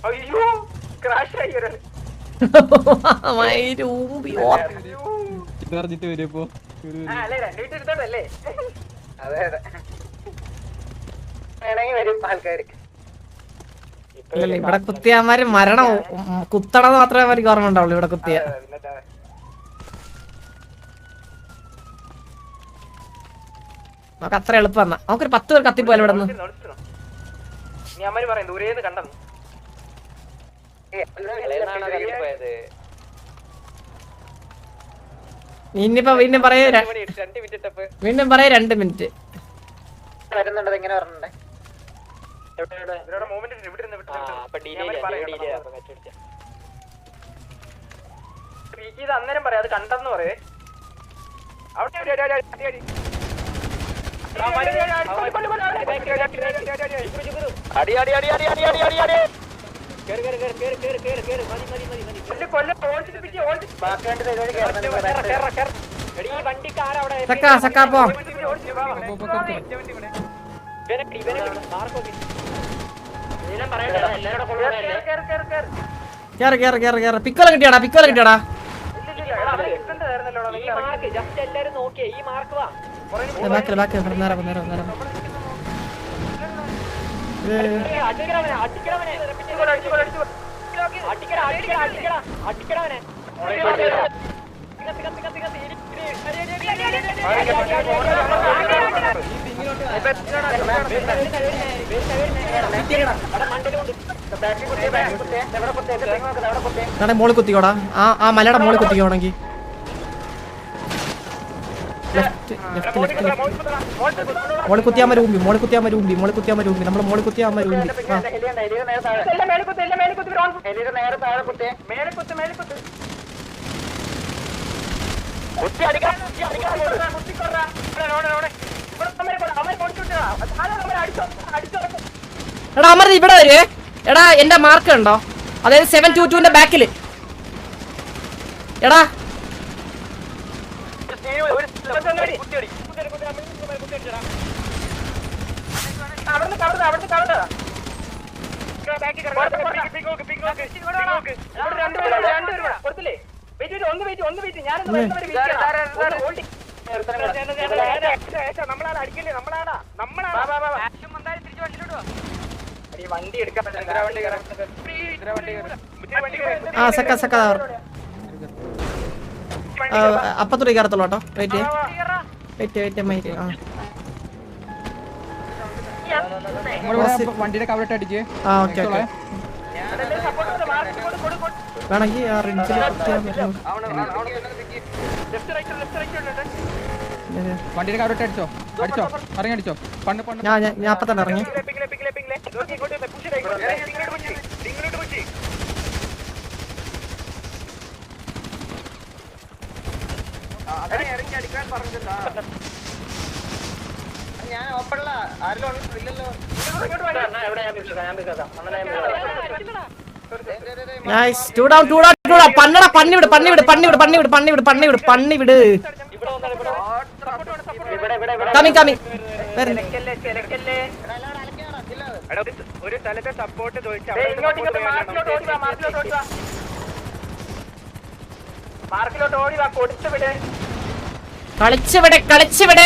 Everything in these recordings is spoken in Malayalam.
അയ്യോ ക്രാഷ് ആയി ഒരാൾ പറഞ്ഞിട്ട് വരുമ്പോ അല്ലേ 2 മിനിറ്റ് എടുത്തോട്ടല്ലേ അതെ അതെ വേണമെങ്കിൽ വരും ആൾക്കാര് ഇല്ലല്ല ഇവിടെ കുത്തിയമാര് മരണം കുത്തണത് മാത്രമേ അവർക്ക് ഓർമ്മ ഉണ്ടാവുള്ളൂ ഇവിടെ കുത്തിയ നമുക്ക് അത്ര എളുപ്പം നമുക്കൊരു 10 പേർ കത്തിപ്പോയാലോ ഇവിടെ നിന്ന് പറയും ദൂരേന്ന് കണ്ടെന്ന് ഇനിയിപ്പോ വീണ്ടും പറയൂ 2 മിനിറ്റ് വരുന്നുണ്ടത് എങ്ങനെ പറഞ്ഞേ അന്നേരം പറയാം അത് കണ്ടെന്ന് പറയേ പിക്കോല കിട്ടിയാടാ മോള് കുത്തിക്കോടാ ആ മലയുടെ മോള് കുത്തിക്കോണെങ്കിൽ മോള് കുത്തിയാമ രൂമ്പി നമ്മള് മോള് കുത്തിയാമ രൂമ്പി എടാ അമർ ഇവിടെ വരേ എടാ എന്റെ മാർക്ക് ഉണ്ടോ അതായത് 722 ബാക്കില് എടാ അപ്പത്തൂടെ കയറത്തുള്ളൂ കേട്ടോ വണ്ടിയുടെ കവറിട്ട് അടിക്കേ വേണമെങ്കിൽ വണ്ടിയുടെ കവറിട്ട് അടിച്ചോ ഇറങ്ങി അടിച്ചോ ഞാൻ അപ്പൊ തന്നെ ഇറങ്ങി ഞാൻ ഓപ്പണില്ല ആരെങ്കിലും ഇല്ലല്ലോ പന്നിവിട് ഒരു സ്ഥലത്തെ സപ്പോർട്ട് മാർക്കിലോട്ട് ഓടി വാ കൊടുത്തുവിടെ കളിച്ചുവിടെ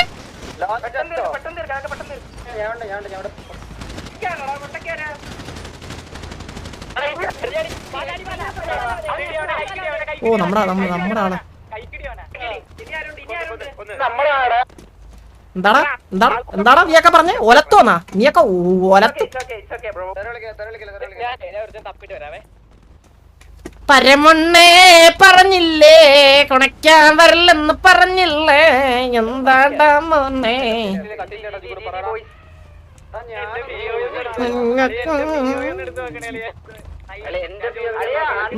ഓ നമ്മുടെ ആള് എന്താടാ നീയൊക്കെ പറഞ്ഞേ ഒലത്തോന്നാ നീയൊക്കെ ഒലത്തു പരമണ്ണേ പറഞ്ഞില്ലേ കൊണയ്ക്കാൻ വരില്ലെന്ന് പറഞ്ഞില്ലേ എന്താടാ മോനെ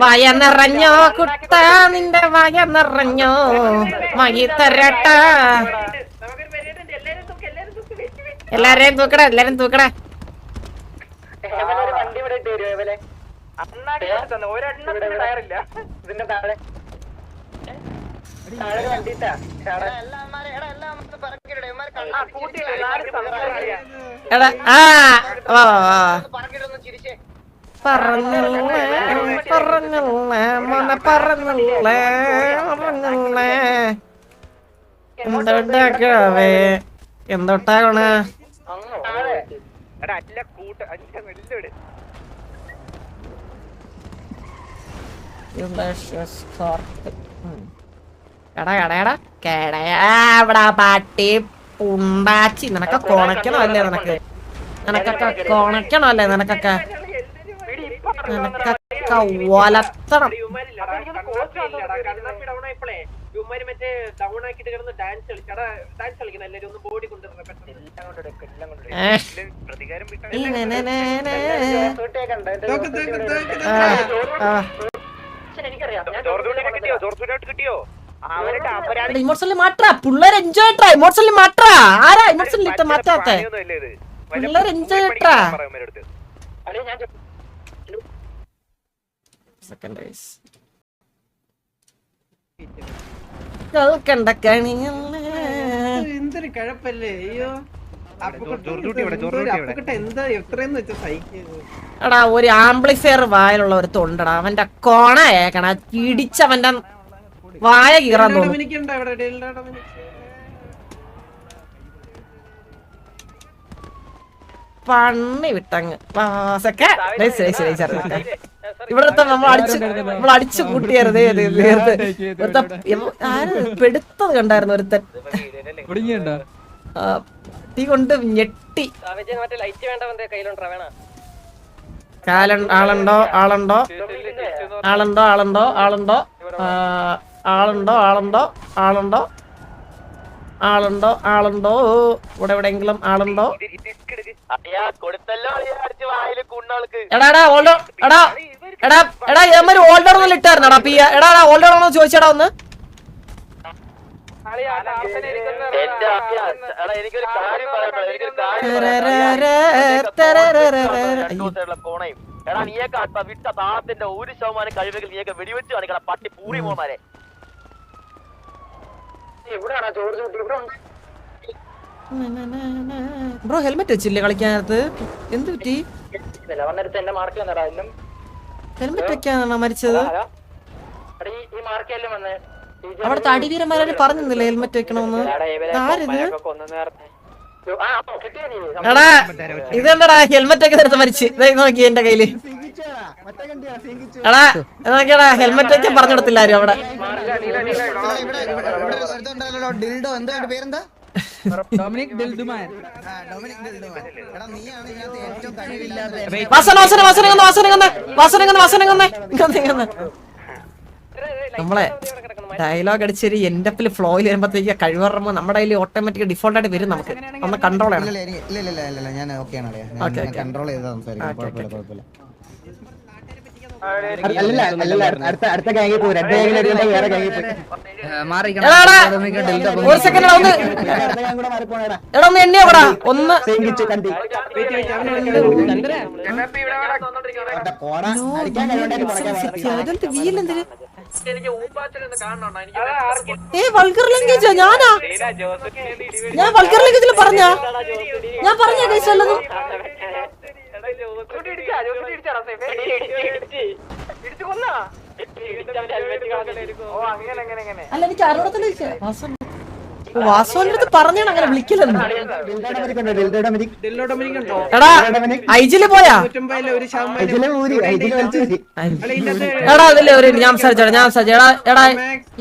വയ നിറഞ്ഞോ കുട്ട നിന്റെ വയ നിറഞ്ഞോ മകി തരട്ടാ എല്ലാരെയും തൂക്കടാ പറഞ്ഞില്ലേ പറഞ്ഞില്ലേ മോനെ പറഞ്ഞില്ലേ പറഞ്ഞില്ലേ എന്തൊട്ടാക്കവേ എന്തൊട്ടാകണ എടാ എടാ എടാ കേടയാ പാട്ടി പുണ്ടാച്ചി നിനക്ക് കൊണക്കണമല്ലേ നിനക്കൊക്കെ കൊണക്കണമല്ലേ നിനക്കൊക്കെ ഒലത്തണം ഇമോഷണലി മാറ്റാ പിള്ളേർ എൻജോയ് ട്രാ ഇമോഷണലി മാറ്റാ ആരാ ഇമോഷണലി മാറ്റാത്തെ പിള്ളേർ എൻജോയ് ട്രാ കണ്ട കണിയല്ലേ എന്തൊരു കഴപ്പല്ലേ അയ്യോ എന്താ എത്രയെന്ന് വെച്ചാ സഹിക്കുന്നത്. എടാ ഒരു ആംപ്ലിഫയർ വായിലുള്ള ഒരു തൊണ്ടടാ അവന്റെ കോണ ഏക്കണ ഇടിച്ചവന്റെ വായ കീറാൻ തോന്നും. ഡൊമിനിക്കുണ്ടോ അവിടെ? ഡൊമിനിക് പണ്ണി വിട്ടങ്ങ് ഇവിടുത്തെ നമ്മൾ അടിച്ചു കൂട്ടിയായിരുന്നേ പെടുത്തത് കണ്ടായിരുന്നു ഒരുത്തൻ തീ കൊണ്ട് ഞെട്ടി. ആളുണ്ടോ ആളുണ്ടോ ആളുണ്ടോ ആളുണ്ടോ ആളുണ്ടോ ആളുണ്ടോ ആളുണ്ടോ ആളുണ്ടോ ആളുണ്ടോ ആളുണ്ടോ ഇവിടെ എവിടെയെങ്കിലും ആളുണ്ടോ? എടാ എടാ ഓൾഡോ എടാ എടാ എടാ ഇവന്മാര് ഓൾഡർ ഒന്നും ഇട്ടായിരുന്നടാ പിയ. എടാ എടാ ഓൾഡർ ആണോ ചോദിച്ചടാ ഒന്ന്. ബ്രോ ഹെൽമെറ്റ് വെച്ചില്ലേ കളിക്കാനകത്ത്? എന്ത് പറ്റി? ഹെൽമെറ്റ് വെക്കാനാണോ മരിച്ചത്? അവിടുത്തെ അടിവീരന്മാരെ പറഞ്ഞില്ലേ ഹെൽമെറ്റ് വെക്കണമെന്ന്? ആരിത്? എടാ ഇതെന്താടാ ഹെൽമെറ്റ് ഒക്കെ നേരത്തെ മരിച്ച് നോക്കി എന്റെ കയ്യില്. എടാ നോക്കിയടാ ഹെൽമെറ്റ് വെക്കാൻ പറഞ്ഞു കൊടുത്തില്ല ആരും അവിടെ. നമ്മളെ ഡയലോഗ് അടിച്ചൊരു എന്റെ ഫ്ലോയിൽ വരുമ്പോഴത്തേക്ക് കഴിവറുമ്പോ നമ്മുടെ കയ്യിൽ ഓട്ടോമാറ്റിക് ഡിഫോൾട്ട് ആയിട്ട് വരും. നമുക്ക് ഒന്ന് കൺട്രോൾ ചെയ്യണം. ഒരു സെക്കൻഡ് ഒന്ന് എടാ ഒന്ന് എണ്ണയോ കൂടാ ഒന്ന്. വൾഗർ ലാംഗ്വേജാ? ഞാനാ ഞാൻ വൾഗർ ലാംഗ്വേജിൽ പറഞ്ഞ കേസ് വല്ലതും? അല്ല എനിക്ക് ആരോടത്തന്നെ വാസോന്റെ അടുത്ത് പറഞ്ഞാണ് അങ്ങനെ വിളിക്കലെന്ന്. എടാ ഐജില് പോയാ? എടാ അതില് ഒരു ഞാൻ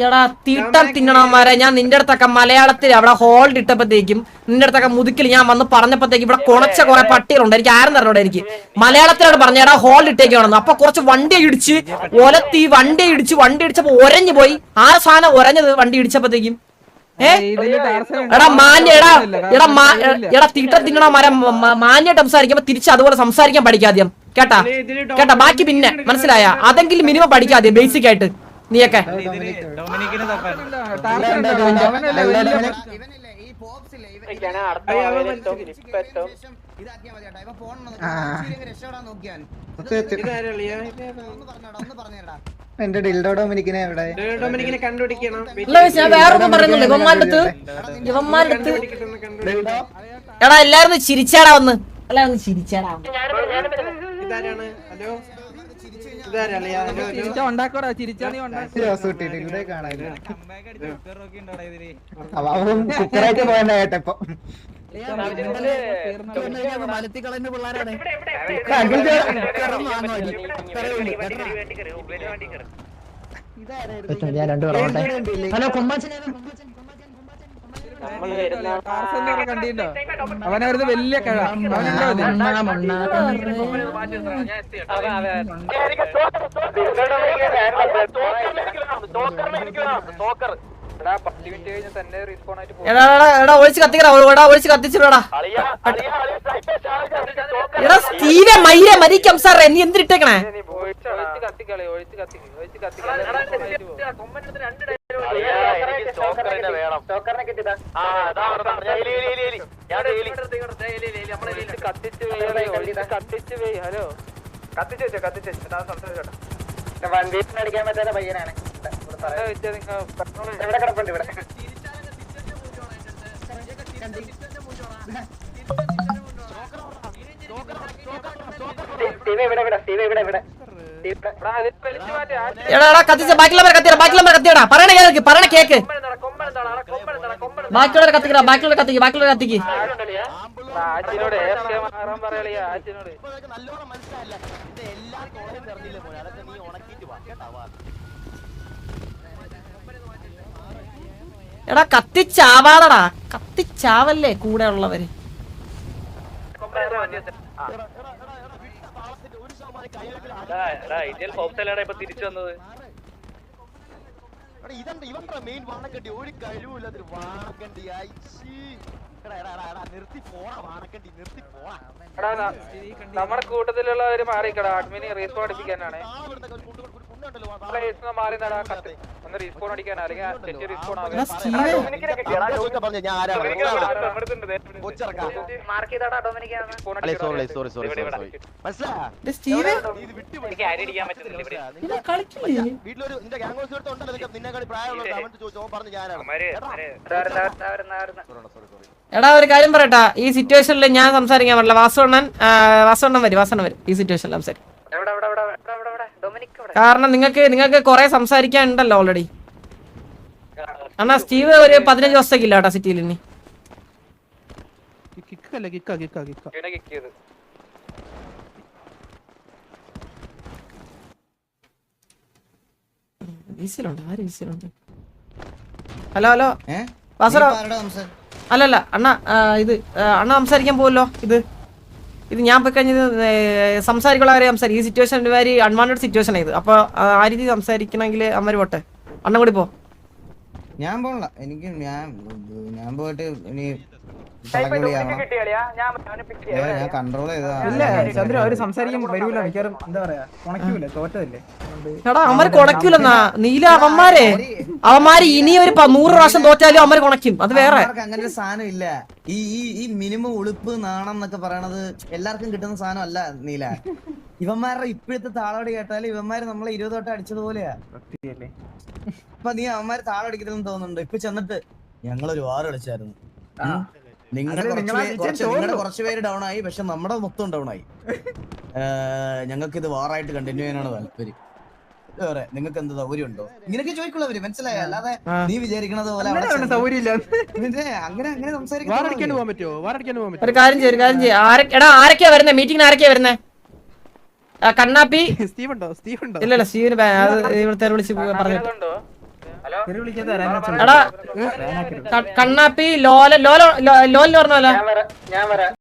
എടാ തീട്ടം തിന്നണമാരെ ഞാൻ നിന്റെ അടുത്തൊക്കെ മലയാളത്തിൽ അവിടെ ഹോൾഡ് ഇട്ടപ്പോഴത്തേക്കും നിന്റെ അടുത്തൊക്കെ മുതുക്കിൽ ഞാൻ വന്ന് പറഞ്ഞപ്പോഴത്തേക്ക് ഇവിടെ കുണച്ച കുറെ പട്ടികളുണ്ട്. എനിക്ക് ആരും തരണോടെ എനിക്ക് മലയാളത്തിലോട് പറഞ്ഞ എടാ ഹോൾഡ് ഇട്ടേക്കാണെന്ന്. അപ്പൊ കുറച്ച് വണ്ടി ഇടിച്ച് ഒലത്തി വണ്ടി ഇടിച്ചപ്പോ ഒരഞ്ഞു പോയി. ആ സാധനം ഒരഞ്ഞത് വണ്ടി ഇടിച്ചപ്പോഴത്തേക്കും തീട്ടം തിന്നണ മരം മാന്യായിട്ട് സംസാരിക്കുമ്പോ തിരിച്ച് അതുപോലെ സംസാരിക്കാൻ പഠിക്കാദ്യം കേട്ടാ. ബാക്കി പിന്നെ മനസ്സിലായ അതെങ്കിലും മിനിമം പഠിക്കാദ്യം ബേസിക് ആയിട്ട് നീയൊക്കെ. എന്റെ ഡിൽഡോ ഡൊമിനിക്കിനെ എവിടെ? കണ്ടുപിടിക്കണം. ഞാൻ വേറൊന്നും പറയുന്നില്ല ഇവന്മാരുടെ എടാ എല്ലാരും ചിരിച്ചാടാ ഒന്ന്. എല്ലാരും ചിരിച്ചാടാ. ഹലോ ഇതാരളിയാ ഹലോ ഹലോ ചിരിച്ചാ ഉണ്ടാക്കോടാ ചിരിച്ചാ നീ ഉണ്ടാക്കി ജോസൂട്ടി ഡിൽഡോ കാണാനില്ല അവൻ കുക്കറായിട്ട് പോയണ്ട കേട്ടപ്പോ മലത്തിക്കളന്റെ പിള്ളേരാണ് ഞാൻ രണ്ടു പറയട്ടെ ഹലോ കണ്ടിട്ടോ അവനായിരുന്നു വലിയ കഴ എടാ ഒഴിച്ച് കത്തിക്കടാ ഒഴിച്ച് കത്തിച്ചിടാ എടാ സ്റ്റീവെ മയ്യെ മരിക്കാം സാറേ നീ എന്തിട്ടേക്കണേ വണ്ടിയിലടിക്കാൻ പറ്റാത്ത പയ്യനാണ് ഇവിടെ കിടപ്പുണ്ട് ഇവിടെ എടാ കത്തിച്ച ബാക്കിയുള്ളവരെ കത്തിയടാ പറയണ കേക്ക് ബാക്കിയുള്ളവരെ കത്തിക്ക് എടാ കത്തിച്ചാവാതടാ കത്തിച്ചാവല്ലേ കൂടെ ഉള്ളവര് തിരിച്ചു വന്നത് മെയിൻ വാണക്കണ്ടി ഒരു കഴിവില്ലാത്തൊരു വാണക്കണ്ടി നിർത്തി പോണ വാണക്കണ്ടി നിർത്തി പോണ നമ്മുടെ കൂട്ടത്തിലുള്ളവര് മാറിക്കടാ അഡ്മിനി റീസ്പോൺ അടിപ്പിക്കാനാണ് മാറി ഒന്ന് റീസ്പോൺ അടിക്കാനാ അല്ലെങ്കിൽ റീസ്പോൺ വീട്ടിലൊരു നിന്റെ ഗ്യാങ് ഉണ്ടല്ലോ നിന്നെക്കാളി പ്രായമുള്ള പറഞ്ഞു ഞാനാണ്. എടാ ഒരു കാര്യം പറയട്ടാ ഈ സിറ്റുവേഷനിൽ ഞാൻ സംസാരിക്കാൻ പറ്റില്ല വാസവണ്ണൻ വരും ഈ സിറ്റുവേഷനിൽ സംസാരിക്കും കാരണം നിങ്ങൾക്ക് കുറെ സംസാരിക്കാൻ ഉണ്ടല്ലോ ഓൾറെഡി അണ്ണാ സ്റ്റീവ് ഒരു 15 ദിവസത്തേക്കില്ല കേട്ടോ സിറ്റിയിൽ ഇനി ഹലോ വാസറ അല്ലല്ല അണ്ണ ഇത് അണ്ണ സംസാരിക്കാൻ പോവല്ലോ ഇത് ഞാൻ പോയി കഴിഞ്ഞത് സംസാരിക്കുള്ള കാര്യം സംസാരിക്കും ഈ സിറ്റുവേഷൻ വെരി അൺവാണ്ടഡ് സിറ്റുവേഷൻ ഇത് അപ്പൊ ആ രീതി സംസാരിക്കണമെങ്കിൽ അമ്മര് പോട്ടെ അണ്ണൻ കൂടി പോ ഞാൻ പോണില്ല എനിക്ക് ഞാൻ പോയിട്ട് ഇനി ഞാൻ കൺട്രോൾ ചന്ദ്ര അവര് സംസാരിക്കുമ്പോ വരൂല മിക്കവാറും എന്താ പറയാ ഉണക്കൂല തോറ്റതല്ലേ എടാ അവന്മാര് കൊണക്കൂലെന്നാ നീല അവന്മാര് ഇനി ഒരു 100 പ്രാവശ്യം തോറ്റാലും അവന്മാര് കൊണക്കും അത് വേറെ അങ്ങനെ ഒരു സാധനം ഇല്ല ഈ മിനിമം ഉളുപ്പ് നാണം എന്നൊക്കെ പറയണത് എല്ലാവർക്കും കിട്ടുന്ന സാധനം അല്ല നീല ഇവന്മാരുടെ ഇപ്പോഴത്തെ താളോടി കേട്ടാല് ഇവന്മാര് നമ്മളെ 20 തൊട്ട് അടിച്ചതുപോലെയാ അപ്പൊ നീ അവന്മാര് താളടിക്കരുതെന്ന് തോന്നുന്നുണ്ട് ഇപ്പൊ ചെന്നിട്ട് ഞങ്ങളൊരു വാറ് കളിച്ചായിരുന്നു നിങ്ങളുടെ കുറച്ച് പേര് ഡൗൺ ആയി പക്ഷെ നമ്മുടെ മൊത്തം ഡൗൺ ആയി ഞങ്ങൾക്ക് ഇത് വാറായിട്ട് കണ്ടിന്യൂ ചെയ്യാനാണ് താല്പര്യം വേറെ നിങ്ങൾക്ക് എന്ത് സൗകര്യം ഉണ്ടോ ഇങ്ങനെയൊക്കെ ചോദിക്കുള്ളവര് മനസ്സിലായോ അല്ലാതെ നീ വിചാരിക്കണത് പോലെ അങ്ങനെ സംസാരിക്കാൻ ഒരു കാര്യം ചെയ്യും എടാ ആരൊക്കെയാ വരുന്നേ മീറ്റിംഗിന് ആരൊക്കെയാ വരുന്നേ കണ്ണാപ്പി ഇല്ലല്ല സ്റ്റീവിന് ഇവിടുത്തെ വിളിച്ച് പറഞ്ഞു എടാ കണ്ണാപ്പി ലോലെന്ന് പറഞ്ഞല്ലോ